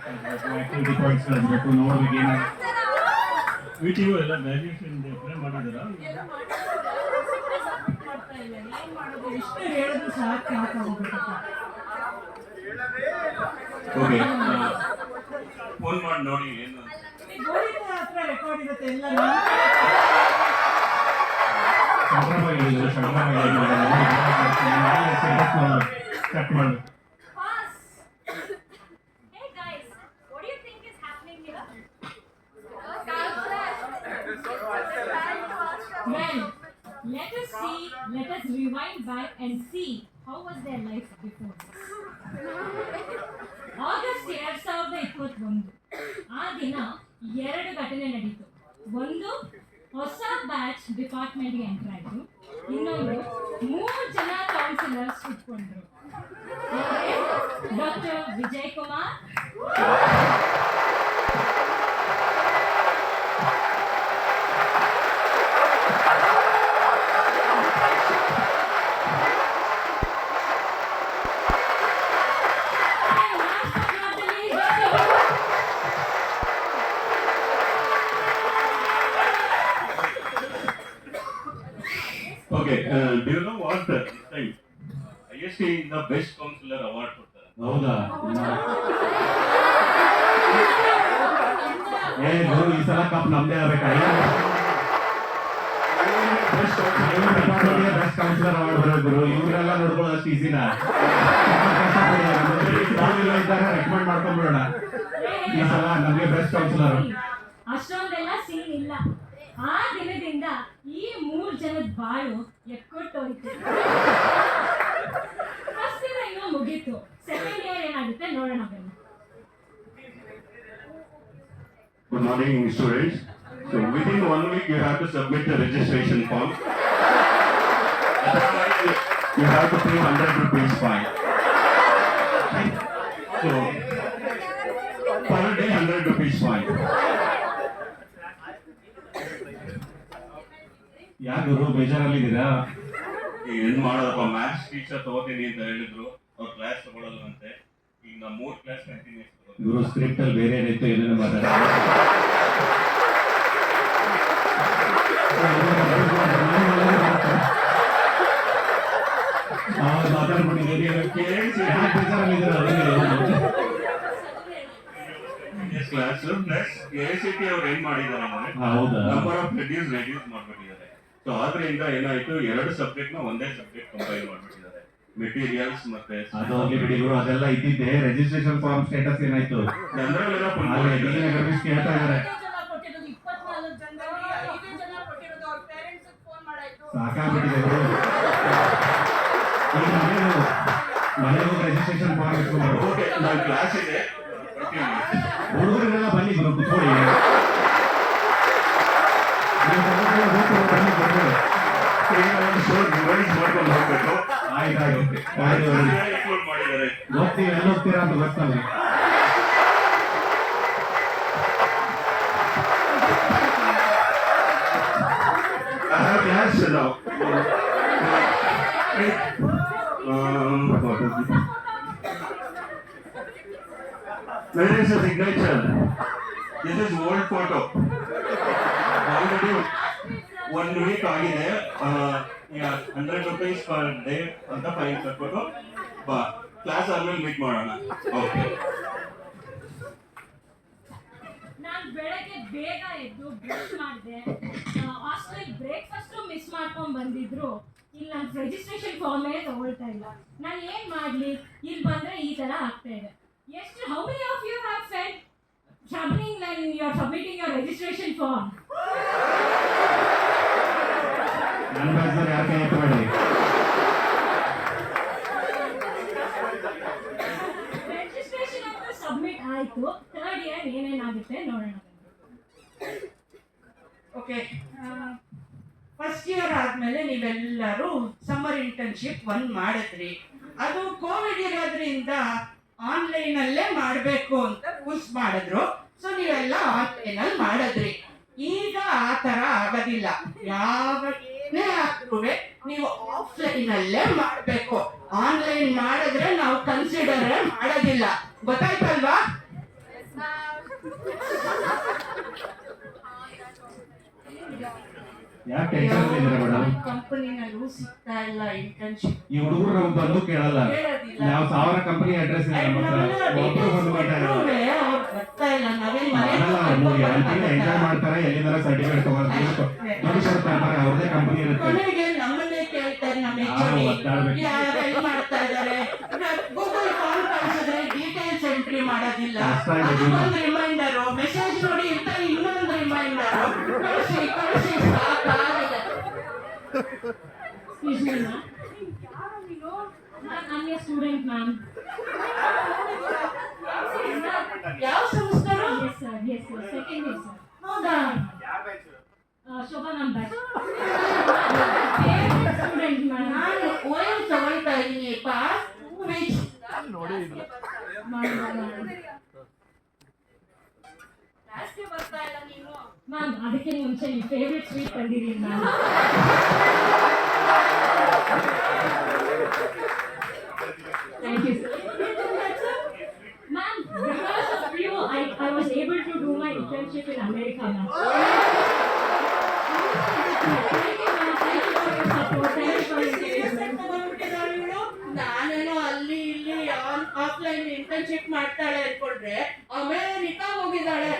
Activity points ಕಳಿಸ್ಬೇಕು ನೋಡ್ಬೇಕು ಏನಾಗುತ್ತೆ. ವಿಟಿಯು ಎಲ್ಲ ಗ್ರಾಜುಯೇಷನ್ ಅಪ್ಲೈ ಮಾಡಿದ್ದೀರಾ? ಎಷ್ಟು ಹೇಳಿದ್ರು ಸಾಕು ಹಾಕೋಗ್ಬೇಕಪ್ಪ. ಓಕೆ, ಫೋನ್ ಮಾಡಿ ನೋಡಿ ಏನು ಗೋವಿಂದ ಹತ್ರ ರೆಕಾರ್ಡ್ ಇರುತ್ತೆ ಎಲ್ಲ. ಕಟ್ ಮಾಡಿ. Well, let us rewind back and see how was their life before. August 2021 ಆ ದಿನ ಎರಡು ಘಟನೆ ನಡೀತು. ಒಂದು, ಹೊಸ ಬ್ಯಾಚ್ ಡಿಪಾರ್ಟ್ಮೆಂಟ್ಗೆ ಎಂಟರ್ ಆಯಿತು. ಇನ್ನೊಂದು, 3 ಜನ ಕೌನ್ಸಿಲರ್ಸ್ ಇಟ್ಕೊಂಡ್ರು. Doctor Vijay Kumar, Okay, do you know what time IST is the best counselor award ಕೊಡ್ತಾರೆ? ಹೌದಾ? ಗುರು ಈ ಸಲ ಕಪ್ ನಮ್ದೇ ಆಗ್ಬೇಕಾ? ಬೆಸ್ಟ್ ಕೌನ್ಸಿಲರ್ ಅವಾರ್ಡ್ ಬರೋದು ಗುರು. ಇವರೆಲ್ಲ ನೋಡ್ಕೊಳ್ಳೋದಷ್ಟು ಈಸಿನಾ? ಇದ್ದಾಗ ರೆಕಮೆಂಡ್ ಮಾಡ್ಕೊಂಡ್ಬಿಡೋಣ. ಈ ಸಲ ನಮ್ಗೆ ಬೆಸ್ಟ್ ಕೌನ್ಸಿಲರ್. ಅಷ್ಟೊಂದೆಲ್ಲ ಸೀನ್ ಇಲ್ಲ. ಆ ದಿನದಿಂದ ಈ 3 ಜನದ ಬಾಳು ಎಕ್ಕೊಟ್ಟೋಯ್ತು. ಫಸ್ಟ್ ಇಯರ್ ಏನೋ ಮುಗೀತು, ಸೆಕೆಂಡ್ ಇಯರ್ ಏನಾಗುತ್ತೆ ನೋಡೋಣ ಬನ್ನಿ. Good morning, students. So within 1 week you have to submit the registration form. Otherwise you have to pay 100 rupees fine. So per day 100 rupees fine. ಯಾಕೆ ಗುರು ಬೇಜಾರಲ್ಲಿದ್ದೀರಾ? ಏನ್ ಮಾಡೋದಪ್ಪ, ಮ್ಯಾಥ್ಸ್ ಟೀಚರ್ ತಗೋತೀನಿ ಅಂತ ಹೇಳಿದ್ರು, ಅವ್ರ ಕ್ಲಾಸ್ ತಗೊಳ್ಳಲ್ವಂತೆ. ಈಗ ನಾ 3 ಕ್ಲಾಸ್ ಕಂಟಿನ್ಯೂಸ್ ಗುರು ಸ್ಕ್ರಿಪ್ಟ್ ಅಲ್ಲಿ ಬೇರೆ ಏನಿತ್ತು ಏನೇನು ಮಾತಾಡ್ತಾರೆ. ಕ್ಲಾಸ್ ಪ್ಲಸ್ AICT ಅವ್ರು ಏನ್ ಮಾಡಿದ್ದಾರೆ ಅಂದ್ರೆ ನಂಬರ್ ಆಫ್ ರೆಡ್ಯೂಸ್ ಮಾಡ್ಬಿಟ್ಟಿದ್ದಾರೆ. ಸೊ ಆದ್ರಿಂದ ಏನಾಯ್ತು, 2 ಸಬ್ಜೆಕ್ಟ್ ನ ಒಂದೇ ಸಬ್ಜೆಕ್ಟ್ ಕಂಪೈಲ್ ಮಾಡ್ಬಿಟ್ಟಿದ್ದಾರೆ. ಮೆಟೀರಿಯಲ್ಸ್ ಮತ್ತೆ ಅದು ಹೋಗ್ಲಿ ಬಿಡಿ ಗುರು, ಅದೆಲ್ಲ ಇದ್ದಿದ್ದೆ. ರಿಜಿಸ್ಟ್ರೇಷನ್ ಫಾರ್ಮ್ ಸ್ಟೇಟಸ್ ಏನಾಯ್ತು? ಜನರಲ್ ಕೇಳ್ತಾ ಇದಾರೆ. ಸಾಕಾಗ್ಬಿಟ್ಟಿದೆ ಗುರು. ಮನೆಗೂ ರಿಜಿಸ್ಟ್ರೇಷನ್ ಫಾರ್ಮ್ ಇಟ್ಕೊಂಡು ಓಕೆ, ನಾನು ಕ್ಲಾಸ್ ಇದೆ, ಹುಡುಗರೆಲ್ಲ ಬನ್ನಿ ಗುರು ಕುತ್ಕೊಳ್ಳಿ. ರಿವೈಸ್ ಮಾಡ್ಕೊಂಡು ಹೋಗ್ಬೇಕು. ಆಯ್ತಾಯ್ತು, ಮಾಡಿದ್ದಾರೆ. ಹೋಗ್ತೀವಿ, ಎಲ್ಲಿ ಹೋಗ್ತೀರಾ ಅಂತ ಗೊತ್ತಲ್ಲ. I have class now. Where is the signature? This is old photo. Already 1 week ಆಗಿದೆ. 100 rupees per day ಅಂತ ಫೈನ್ ಕಟ್ಬಿಟ್ಟು ಬಾ, ಕ್ಲಾಸ್ ಆದ್ಮೇಲೆ ಮೀಟ್ ಮಾಡೋಣ. ಓಕೆ. ನಾನು ಬೆಳಗ್ಗೆ ಬೇಗ ಎದ್ದು ಬ್ರಷ್ ಮಾಡಿದೆ. ಹಾಸ್ಟೆಲ್ ಬ್ರೇಕ್ಫಾಸ್ಟ್ ಮಿಸ್ ಮಾಡ್ಕೊಂಡ್ ಬಂದಿದ್ರು. ಇಲ್ಲಿ ನನ್ನ ರಿಜಿಸ್ಟ್ರೇಷನ್ ಫಾರ್ಮೇ ತಗೊಳ್ತಾ ಇಲ್ಲ. ನಾನು ಏನ್ ಮಾಡ್ಲಿ? ಇಲ್ಲಿ ಬಂದ್ರೆ ಈ ತರ ಆಗ್ತಾ ಇದೆ. How many of you have felt troubling when you are submitting your registration form? ನನ್ನ ಬ್ಯಾಚ್ನವ್ರು ಯಾಕೆ ಮಾಡಿ ರಿಜಿಸ್ಟ್ರೇಷನ್ ಅಂತ ಸಬ್ಮಿಟ್ ಆಯ್ತು. 3rd ಇಯರ್ ಏನೇನಾಗುತ್ತೆ ನೋಡೋಣ. ಓಕೆ, ಫಸ್ಟ್ ಇಯರ್ ಆದ್ಮೇಲೆ ನೀವೆಲ್ಲರೂ ಸಮ್ಮರ್ ಇಂಟರ್ನ್ಶಿಪ್ 1 ಮಾಡಿದ್ರಿ. ಅದು ಕೋವಿಡ್ ಇರೋದ್ರಿಂದ ಆನ್ಲೈನ್ ಅಲ್ಲೇ ಮಾಡಬೇಕು ಅಂತ ರೂಲ್ಸ್ ಮಾಡಿದ್ರು. ಸೊ ನೀವೆಲ್ಲ ಆನ್ಲೈನ್ ಅಲ್ಲಿ ಮಾಡಿದ್ರಿ. ಈಗ ಆ ತರ ಆಗೋದಿಲ್ಲ. ಯಾವ ಏನೇ ಆದ್ರೂ ನೀವು ಆಫ್ಲೈನ್ ಅಲ್ಲೇ ಮಾಡಬೇಕು. ಆನ್ಲೈನ್ ಮಾಡಿದ್ರೆ ನಾವು ಕನ್ಸಿಡರ್ ಮಾಡೋದಿಲ್ಲ. ಗೊತ್ತಾಯ್ತಲ್ವಾ? ಯಾಕೆ ಟೆನ್ಷನ್ ಇದ್ದೀರಾ ಮೇಡಮ್? ಕಂಪನಿನಲ್ಲೂ ಸಿಗ್ತಾ ಇಲ್ಲ ಇಂಟರ್ನ್ಶಿಪ್. ಈ ಹುಡುಗರು ನಮ್ಗೆ ಬಂದು ಕೇಳಲ್ಲ. ಕೇಳೋದಿಲ್ಲ. ನಾವು 1000 ಕಂಪನಿ ಅಡ್ರೆಸ್ ಇದೆ ನಮ್ಮ ಹತ್ರ. ಒಬ್ರು ಬಂದು ಮಾತಾಡಲ್ಲ. ಬರ್ತಾ ಇಲ್ಲ. ನಾವೇನ್ ಎಂಜಾಯ್ ಮಾಡ್ತಾರೆ, ಎಲ್ಲಿಂದ ಸರ್ಟಿಫಿಕೇಟ್ ತಗೊಳ್ತಾರೆ, ದುಡ್ಡು ಕೊಡ್ತಾ ಇರ್ತಾರೆ, ಅವ್ರದೇ ಕಂಪನಿ ಇರುತ್ತೆ. ಕೊನೆಗೆ ನಮ್ಮನ್ನೇ ಕೇಳ್ತಾರೆ. ನಮ್ಮ ನಾವು ಒದ್ದಾಡ್ಬೇಕು. ಯಾರು ಮಾಡ್ತಾ ಇದಾರೆ, ಗೂಗಲ್ ಫಾರ್ಮ್ ಕಳಿಸಿದ್ರೆ ಡೀಟೇಲ್ಸ್ ಎಂಟ್ರಿ ಮಾಡೋದಿಲ್ಲ. ಕಷ್ಟ ಇದೆ. ಒಂದು ರಿಮೈಂಡರು, ಮೆಸೇಜ್ ನೋಡಿ ಅಂತ ಇನ್ನೊಂದು ರಿಮೈಂಡರು ಕಳಿಸಿ ಕಳಿಸಿ ಸಾಕಾಗಿದೆ. Excuse me, ma'am. I'm your student, ma'am. ಯಾವ ಸಂಸ್ಥರು? Yes, sir. Yes, sir. Second year, sir. ಹೌದಾ? Shobha ma'am batch. Favorite student, ma'am. ನಾನು ಓಎಂ ತಗೊಳ್ತಾ ಇದ್ದೀನಿ. ಪಾಸ್ ಜಾಸ್ತಿ ಬರ್ತಾ ಇಲ್ಲ ನೀನು. ಮ್ಯಾಮ್ ಅದಕ್ಕೆ ಮುಂಚೆ ನಿಮ್ಮ ಫೇವ್ರೆಟ್ ಸ್ವೀಟ್ ತಂದಿದ್ದೀನಿ ma'am. Thank you, sir. Ma'am, because of you, I was able to do my internship in America, ma'am. Thank you, ma'am. Thank you for your support. Thank you for your encouragement. ನಾನೇನೋ ಅಲ್ಲಿ ಇಲ್ಲಿ offline internship ಮಾಡ್ತಾಳೆ ಅನ್ಕೊಂಡ್ರೆ America ಹೋಗಿದ್ದಾಳೆ.